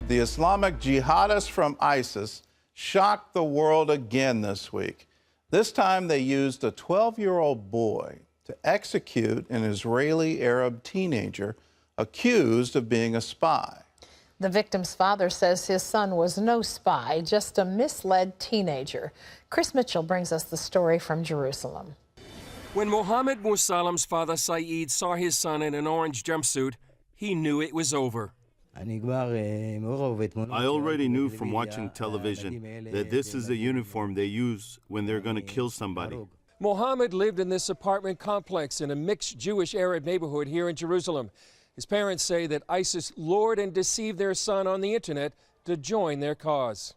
The Islamic jihadists from ISIS shocked the world again this week. This time they used a 12-year-old boy to execute an Israeli Arab teenager accused of being a spy. The victim's father says his son was no spy, just a misled teenager. Chris Mitchell brings us the story from Jerusalem. When Mohammed Musallam's father Saeed saw his son in an orange jumpsuit, he knew it was over. I already knew from watching television that this is the uniform they use when they're going to kill somebody. Mohammed lived in this apartment complex in a mixed Jewish-Arab neighborhood here in Jerusalem. His parents say that ISIS lured and deceived their son on the internet to join their cause.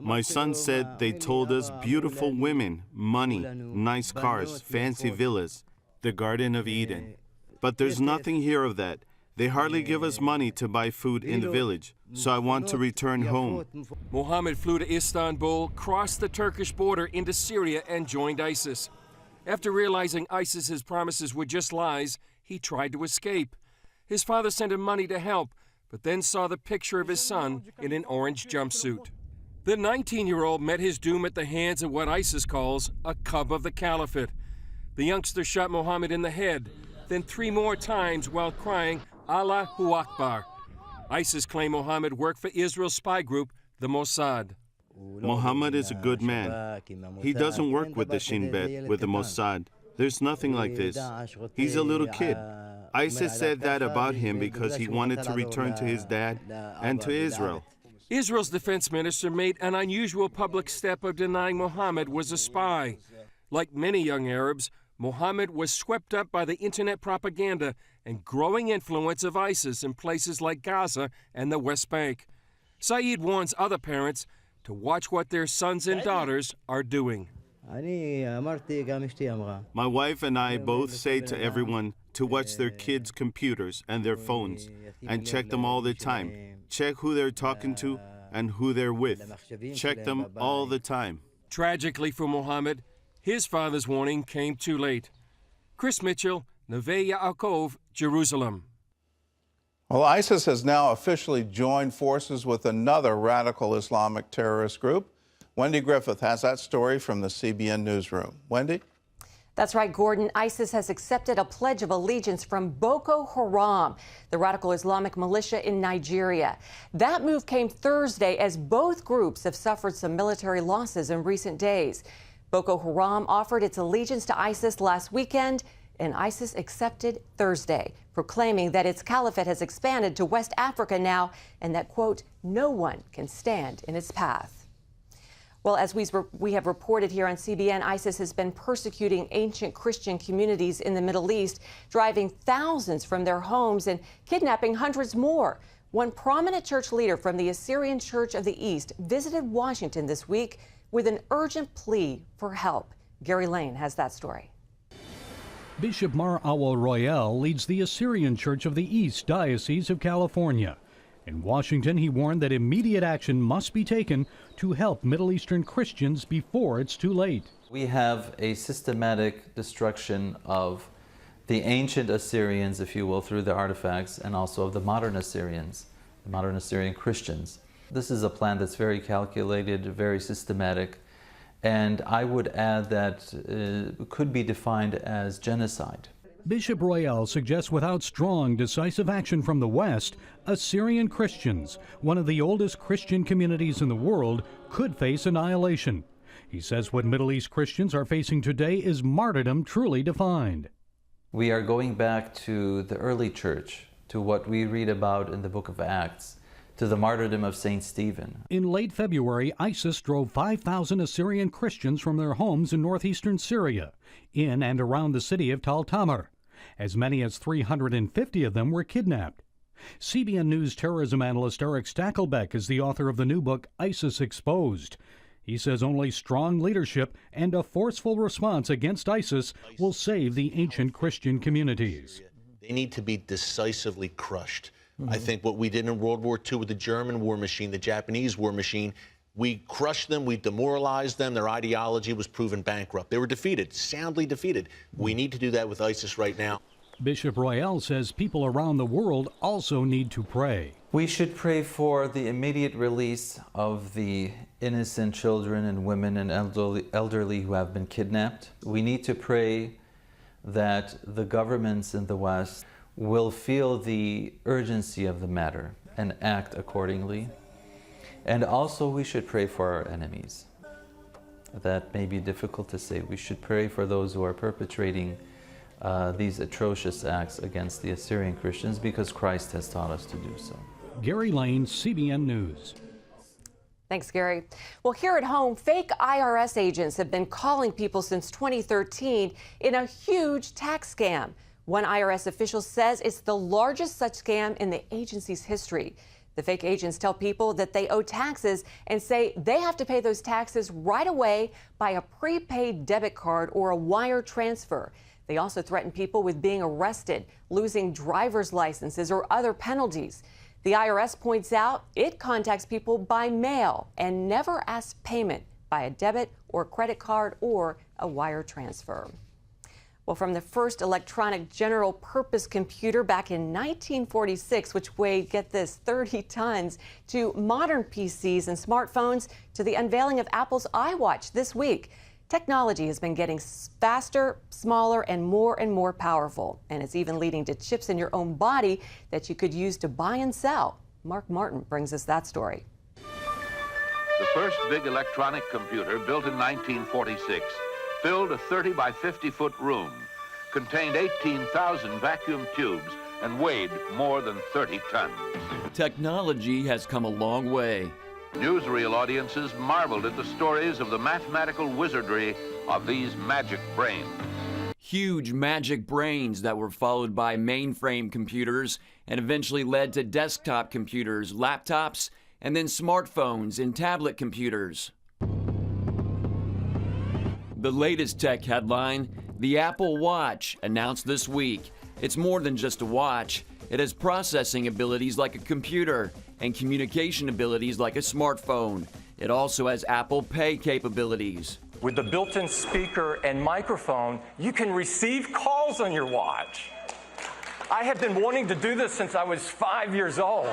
My son said they told us beautiful women, money, nice cars, fancy villas, the Garden of Eden. But there's nothing here of that. They hardly give us money to buy food in the village, so I want to return home. Mohammed flew to Istanbul, crossed the Turkish border into Syria, and joined ISIS. After realizing ISIS's promises were just lies, he tried to escape. His father sent him money to help, but then saw the picture of his son in an orange jumpsuit. The 19-year-old met his doom at the hands of what ISIS calls a cub of the caliphate. The youngster shot Mohammed in the head, then 3 more times while crying, Allahu Akbar. ISIS claim Mohammed worked for Israel's spy group, the Mossad. Mohammed is a good man. He doesn't work with the Shin Bet, with the Mossad. There's nothing like this. He's a little kid. ISIS said that about him because he wanted to return to his dad and to Israel. Israel's defense minister made an unusual public step of denying Mohammed was a spy. Like many young Arabs, Mohammed was swept up by the internet propaganda and growing influence of ISIS in places like Gaza and the West Bank. Saeed warns other parents to watch what their sons and daughters are doing. My wife and I both say to everyone to watch their kids' computers and their phones and check them all the time. Check who they're talking to and who they're with. Check them all the time. Tragically for Mohammed, his father's warning came too late. Chris Mitchell, Neve Yaakov, Jerusalem. Well, ISIS has now officially joined forces with another radical Islamic terrorist group. Wendy Griffith has that story from the CBN newsroom. Wendy? That's right, Gordon. ISIS has accepted a pledge of allegiance from Boko Haram, the radical Islamic militia in Nigeria. That move came Thursday as both groups have suffered some military losses in recent days. Boko Haram offered its allegiance to ISIS last weekend, and ISIS accepted Thursday, proclaiming that its caliphate has expanded to West Africa now and that, quote, no one can stand in its path. Well, as we have reported here on CBN, ISIS has been persecuting ancient Christian communities in the Middle East, driving thousands from their homes and kidnapping hundreds more. One prominent church leader from the Assyrian Church of the East visited Washington this week with an urgent plea for help. Gary Lane has that story. Bishop Mar Awal Royal leads the Assyrian Church of the East Diocese of California. In Washington, he warned that immediate action must be taken to help Middle Eastern Christians before it's too late. We have a systematic destruction of the ancient Assyrians, if you will, through the artifacts, and also of the modern Assyrians, the modern Assyrian Christians. This is a plan that's very calculated, very systematic, and I would add that it could be defined as genocide. Bishop Royal suggests without strong, decisive action from the West, Assyrian Christians, one of the oldest Christian communities in the world, could face annihilation. He says what Middle East Christians are facing today is martyrdom truly defined. We are going back to the early church, to what we read about in the book of Acts, to the martyrdom of St. Stephen. In late February, ISIS drove 5,000 Assyrian Christians from their homes in northeastern Syria, in and around the city of Tal Tamr. As many as 350 of them were kidnapped. CBN News terrorism analyst Eric Stakelbeck is the author of the new book, ISIS Exposed. He says only strong leadership and a forceful response against ISIS will save the ancient Christian communities. They need to be decisively crushed. I think what we did in World War II with the German war machine, the Japanese war machine, we crushed them, we demoralized them, their ideology was proven bankrupt. They were defeated, soundly defeated. We need to do that with ISIS right now. Bishop Royal says people around the world also need to pray. We should pray for the immediate release of the innocent children and women and elderly who have been kidnapped. We need to pray that the governments in the West will feel the urgency of the matter and act accordingly. And also we should pray for our enemies. That may be difficult to say. We should pray for those who are perpetrating these atrocious acts against the Assyrian Christians, because Christ has taught us to do so. Gary Lane, CBN News. Thanks, Gary. Well, here at home, fake IRS agents have been calling people since 2013 in a huge tax scam. One IRS official says it's the largest such scam in the agency's history. The fake agents tell people that they owe taxes and say they have to pay those taxes right away by a prepaid debit card or a wire transfer. They also threaten people with being arrested, losing driver's licenses, or other penalties. The IRS points out it contacts people by mail and never asks payment by a debit or credit card or a wire transfer. Well, from the first electronic general-purpose computer back in 1946, which weighed, get this, 30 tons, to modern PCs and smartphones, to the unveiling of Apple's iWatch this week, technology has been getting faster, smaller, and more powerful. And it's even leading to chips in your own body that you could use to buy and sell. Mark Martin brings us that story. The first big electronic computer, built in 1946, filled a 30 by 50 foot room, contained 18,000 vacuum tubes, and weighed more than 30 tons. Technology has come a long way. Newsreel audiences marveled at the stories of the mathematical wizardry of these magic brains. Huge magic brains that were followed by mainframe computers and eventually led to desktop computers, laptops, and then smartphones and tablet computers. The latest tech headline, the Apple Watch, announced this week. It's more than just a watch. It has processing abilities like a computer and communication abilities like a smartphone. It also has Apple Pay capabilities. With the built-in speaker and microphone, you can receive calls on your watch. I have been wanting to do this since I was 5 years old.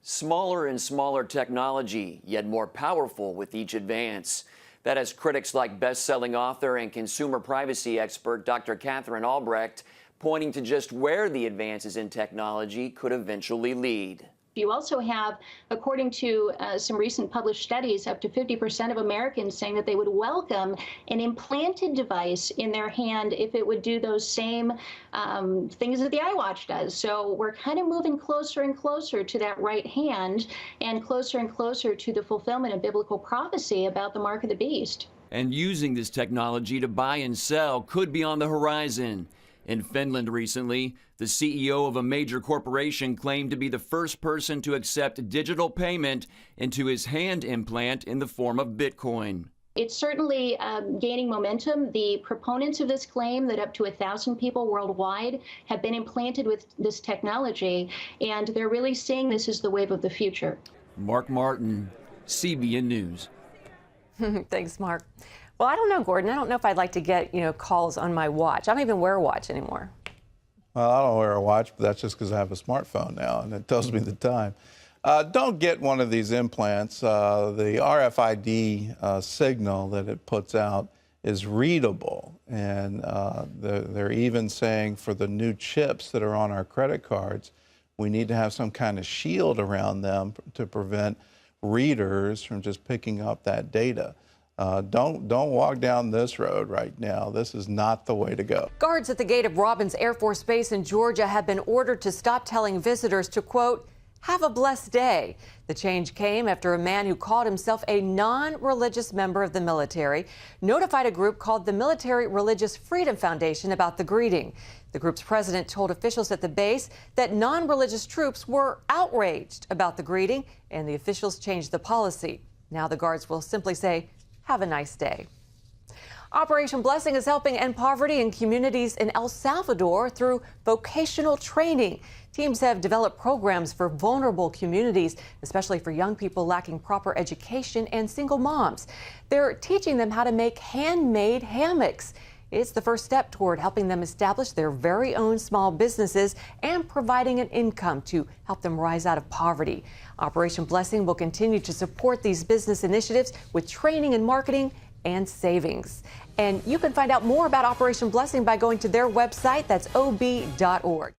Smaller and smaller technology, yet more powerful with each advance. That has critics like best-selling author and consumer privacy expert Dr. Catherine Albrecht pointing to just where the advances in technology could eventually lead. You also have, according to some recent published studies, up to 50% of Americans saying that they would welcome an implanted device in their hand if it would do those same things that the iWatch does. So we're kind of moving closer and closer to that right hand and closer to the fulfillment of biblical prophecy about the mark of the beast. And using this technology to buy and sell could be on the horizon. In Finland recently, the CEO of a major corporation claimed to be the first person to accept digital payment into his hand implant in the form of Bitcoin. It's certainly gaining momentum. The proponents of this claim that up to 1,000 people worldwide have been implanted with this technology, and they're really saying this is the wave of the future. Mark Martin, CBN News. Thanks, Mark. Well, I don't know, Gordon. I don't know if I'd like to get, calls on my watch. I don't even wear a watch anymore. Well, I don't wear a watch, but that's just because I have a smartphone now, and it tells me the time. Don't get one of these implants. The RFID signal that it puts out is readable, and they're even saying for the new chips that are on our credit cards, we need to have some kind of shield around them to prevent readers from just picking up that data. Don't walk down this road right now. This is not the way to go. Guards at the gate of Robins Air Force Base in Georgia have been ordered to stop telling visitors to, quote, have a blessed day. The change came after a man who called himself a non-religious member of the military notified a group called the Military Religious Freedom Foundation about the greeting. The group's president told officials at the base that non-religious troops were outraged about the greeting, and the officials changed the policy. Now the guards will simply say, have a nice day. Operation Blessing is helping end poverty in communities in El Salvador through vocational training. Teams have developed programs for vulnerable communities, especially for young people lacking proper education and single moms. They're teaching them how to make handmade hammocks. It's the first step toward helping them establish their very own small businesses and providing an income to help them rise out of poverty. Operation Blessing will continue to support these business initiatives with training and marketing and savings. And you can find out more about Operation Blessing by going to their website. That's ob.org.